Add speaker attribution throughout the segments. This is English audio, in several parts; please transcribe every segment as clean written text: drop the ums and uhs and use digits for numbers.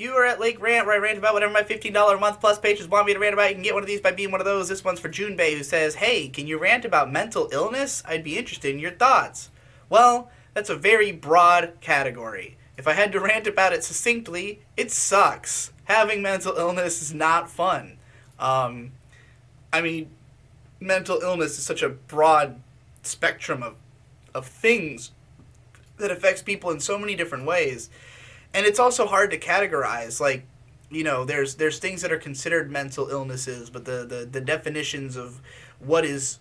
Speaker 1: You are at Lake Rant, where I rant about whatever my $15 a month plus patrons want me to rant about. You can get one of these by being one of those. This one's for Junbei, who says, "Hey, can you rant about mental illness? I'd be interested in your thoughts." Well, that's a very broad category. If I had to rant about it succinctly, it sucks. Having mental illness is not fun. Um, I mean, mental illness is such a broad spectrum of things that affects people in so many different ways. And it's also hard to categorize. Like, there's things that are considered mental illnesses, but the definitions of what is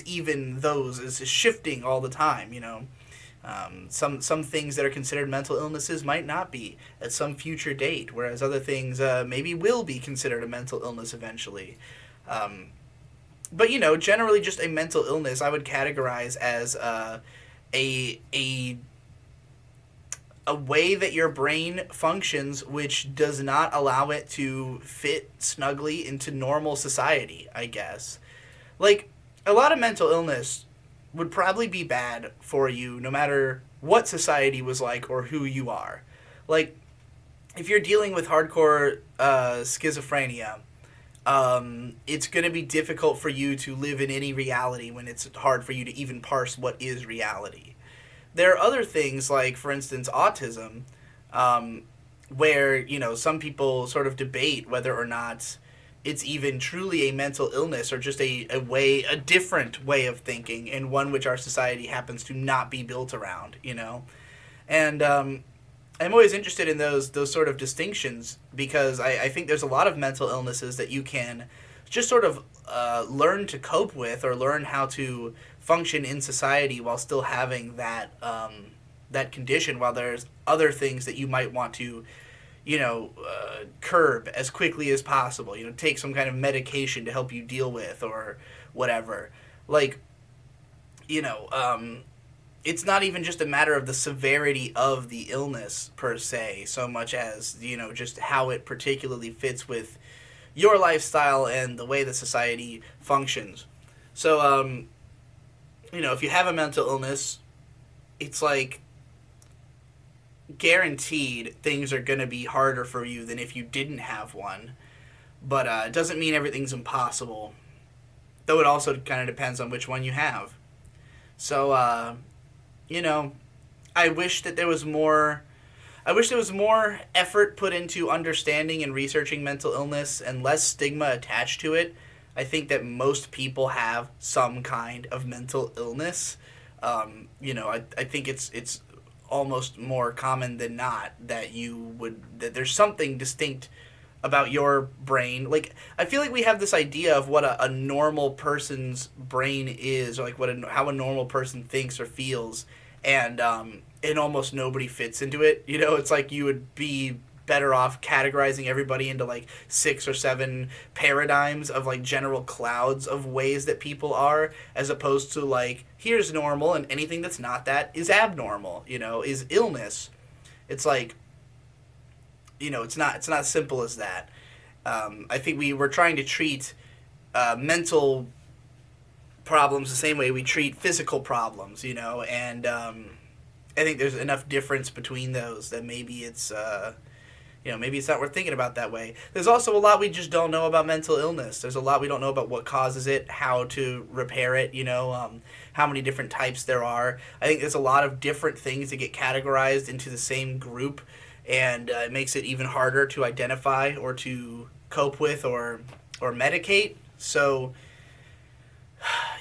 Speaker 1: even those is shifting all the time. Some things that are considered mental illnesses might not be at some future date, whereas other things maybe will be considered a mental illness eventually. But generally, just a mental illness I would categorize as a way that your brain functions which does not allow it to fit snugly into normal society, I guess. Like, a lot of mental illness would probably be bad for you no matter what society was like or who you are. Like, if you're dealing with hardcore schizophrenia, it's going to be difficult for you to live in any reality when it's hard for you to even parse what is reality. There are other things like, for instance, autism, where, some people sort of debate whether or not it's even truly a mental illness or just a different way of thinking, and one which our society happens to not be built around. And I'm always interested in those sort of distinctions, because I think there's a lot of mental illnesses that you can just sort of learn to cope with, or learn how to function in society while still having that condition, while there's other things that you might want to curb as quickly as possible. Take some kind of medication to help you deal with, or whatever. Like, it's not even just a matter of the severity of the illness per se, so much as, just how it particularly fits with your lifestyle and the way that society functions. So, if you have a mental illness, it's like guaranteed things are going to be harder for you than if you didn't have one. But it doesn't mean everything's impossible, though it also kind of depends on which one you have. So, I wish that there was more. I wish there was more effort put into understanding and researching mental illness and less stigma attached to it. I think that most people have some kind of mental illness. I think it's almost more common than not that that there's something distinct about your brain. Like, I feel like we have this idea of what a normal person's brain is, or like how a normal person thinks or feels, and almost nobody fits into it. It's like you would be better off categorizing everybody into like 6 or 7 paradigms of like general clouds of ways that people are, as opposed to like, here's normal, and anything that's not that is abnormal, is illness. It's like, it's not as simple as that. I think we were trying to treat mental problems the same way we treat physical problems, and I think there's enough difference between those that maybe it's maybe it's not worth thinking about that way. There's also a lot we just don't know about mental illness. There's a lot we don't know about what causes it, how to repair it, how many different types there are. I think there's a lot of different things that get categorized into the same group, and it makes it even harder to identify or to cope with or medicate. So,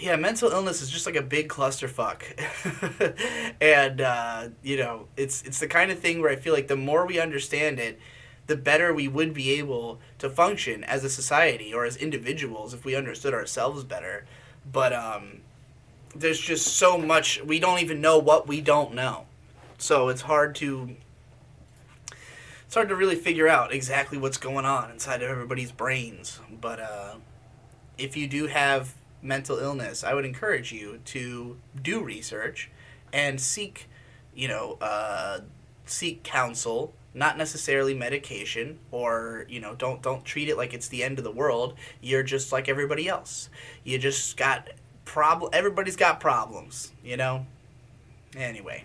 Speaker 1: yeah, mental illness is just like a big clusterfuck. And, it's the kind of thing where I feel like the more we understand it, the better we would be able to function as a society or as individuals if we understood ourselves better. But there's just so much, we don't even know what we don't know. So it's hard to really figure out exactly what's going on inside of everybody's brains. But if you do have mental illness, I would encourage you to do research and seek counsel, not necessarily medication, or don't treat it like it's the end of the world. You're just like everybody else. You just got everybody's got problems, Anyway,